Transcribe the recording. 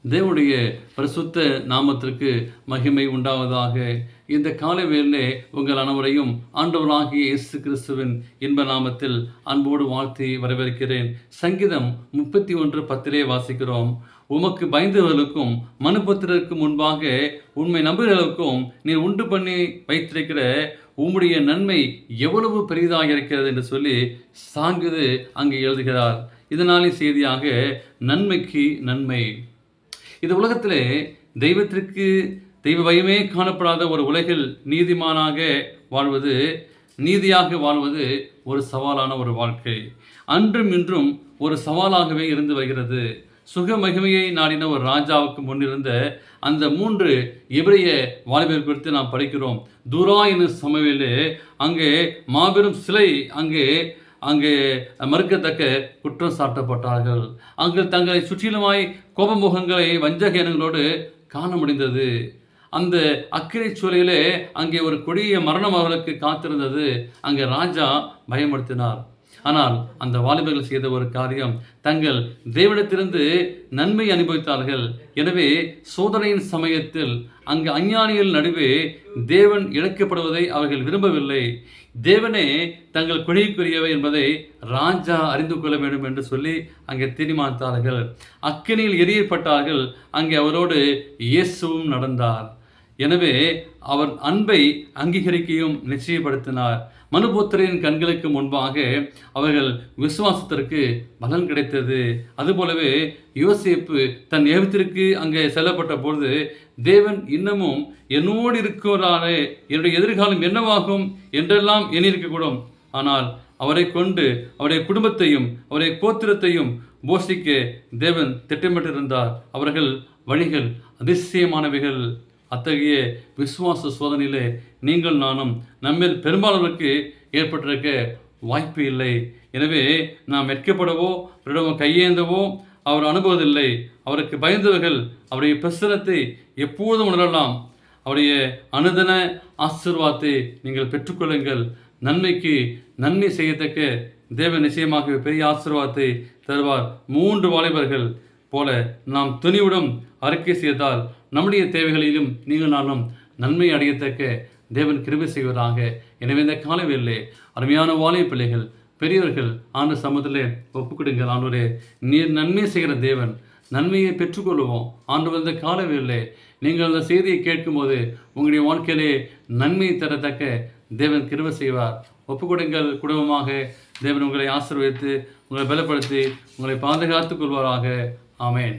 தேவனுடைய பரிசுத்த நாமத்திற்கு மகிமை உண்டாவதாக. இந்த காலை வேளையிலே உங்கள் அனைவரையும் ஆண்டவராகிய இயேசு கிறிஸ்துவின் இன்ப நாமத்தில் அன்போடு வாழ்த்தி வரவேற்கிறேன். சங்கீதம் 31:10 வாசிக்கிறோம். உமக்கு பயந்தவர்களுக்கும் மனுபுத்திரருக்கு முன்பாக உண்மை நம்புகிறவர்களுக்கும் நீர் உண்டு பண்ணி வைத்திருக்கிற உம்முடைய நன்மை எவ்வளவு பெரிதாக இருக்கிறது என்று சொல்லி சாங்குது அங்கே எழுதுகிறார். இதனாலே செய்தியாக நன்மைக்கு நன்மை. இந்த உலகத்திலே தெய்வத்திற்கு தெய்வ பயமே காணப்படாத ஒரு உலகில் நீதியாக வாழ்வது ஒரு சவாலான ஒரு வாழ்க்கை. அன்றும் இன்றும் ஒரு சவாலாகவே இருந்து வருகிறது. சுக மகிமையை நாடின ஒரு ராஜாவுக்கு முன்னிருந்த அந்த 3 எபிரெய வாலிபர் குறித்து நாம் படிக்கிறோம். தூரா என்னும் சமவெளியிலே அங்கே மாபெரும் சிலை அங்கே மறுக்கத்தக்க குற்றம் சாட்டப்பட்டார்கள். அங்கு தங்களை சுற்றிலுமாய் கோபமுகங்களை வஞ்சக எண்ணங்களோடு காண முடிந்தது. அந்த அக்கிரை சூழலிலே அங்கே ஒரு கொடிய மரணம் அவர்களுக்கு காத்திருந்தது. அங்கே ராஜா பயமுறுத்தினார். ஆனால் அந்த வாலிபர்கள் செய்த ஒரு காரியம், தங்கள் தேவனிடத்திலிருந்து நன்மை அனுபவித்தார்கள். எனவே சோதனையின் சமயத்தில் அங்கு அஞ்ஞானிகள் நடுவே தேவன் இழக்கப்படுவதை அவர்கள் விரும்பவில்லை. தேவனே தங்கள் கொடிக்குரியவை என்பதை ராஜா அறிந்து கொள்ள வேண்டும் என்று சொல்லி அங்கே தீர்மானித்தார்கள். அக்கினியில் எரியப்பட்டார்கள். அங்கே அவரோடு இயேசுவும் நடந்தார். எனவே அவர் அன்பை அங்கீகரிக்கையும் நிச்சயப்படுத்தினார். மனுபுத்திரின் கண்களுக்கு முன்பாக அவர்கள் விசுவாசத்திற்கு பலன் கிடைத்தது. அதுபோலவே யோசேப்பு தன் எகிப்திற்கு அங்கே செல்லப்பட்ட பொழுது தேவன் இன்னமும் என்னோடு இருக்கிறாரே, என்னுடைய எதிர்காலம் என்னவாகும் என்றெல்லாம் எண்ணியிருக்கக்கூடும். ஆனால் அவரை கொண்டு அவருடைய குடும்பத்தையும் அவருடைய கோத்திரத்தையும் போஷிக்க தேவன் திட்டமிட்டிருந்தார். அவர்கள் வழிகள் அதிசயமானவைகள். அத்தகைய விசுவாச சோதனையிலே நீங்கள் நானும் நம்மில் பெரும்பாலருக்கு ஏற்பட்டிருக்க வாய்ப்பு இல்லை. எனவே நாம் வெட்கப்படவோ அவரிடம் கையேந்தவோ அவர் அனுபவதில்லை. அவருக்கு பயந்தவர்கள் அவருடைய பிரசனத்தை எப்போதும் உணரலாம். அவருடைய அனுதின ஆசீர்வாதத்தை நீங்கள் பெற்றுக்கொள்ளுங்கள். நன்மைக்கு நன்மை செய்யத்தக்க தேவன் நிச்சயமாக பெரிய ஆசீர்வாதத்தை தருவார். 3 வாலிபர்கள் போல நாம் துணிவுடன் அறிக்கை செய்தால் நம்முடைய தேவைகளிலும் நீங்கள் நானும் நன்மை அடையத்தக்க தேவன் கிருபை செய்வதாக. எனவே இந்த காலவேளையிலே அருமையான வாலிப பிள்ளைகள், பெரியவர்கள் ஆண்டு சமூகத்திலே ஒப்புக்கொடுங்கள். ஆண்டவரே, நீர் நன்மை செய்கிற தேவன், நன்மையை பெற்றுக்கொள்வோம். ஆண்டவர் இந்த காலவேளையிலே நீங்கள் அந்த செய்தியை கேட்கும்போது உங்களுடைய வாழ்க்கையிலே நன்மையை தரத்தக்க தேவன் கிருபை செய்வார். ஒப்புக்கொடுங்கள். குடும்பமாக தேவன் உங்களை ஆசீர்வதித்து உங்களை பலப்படுத்தி உங்களை பாதுகாத்துக் கொள்வாராக. ஆமேன்.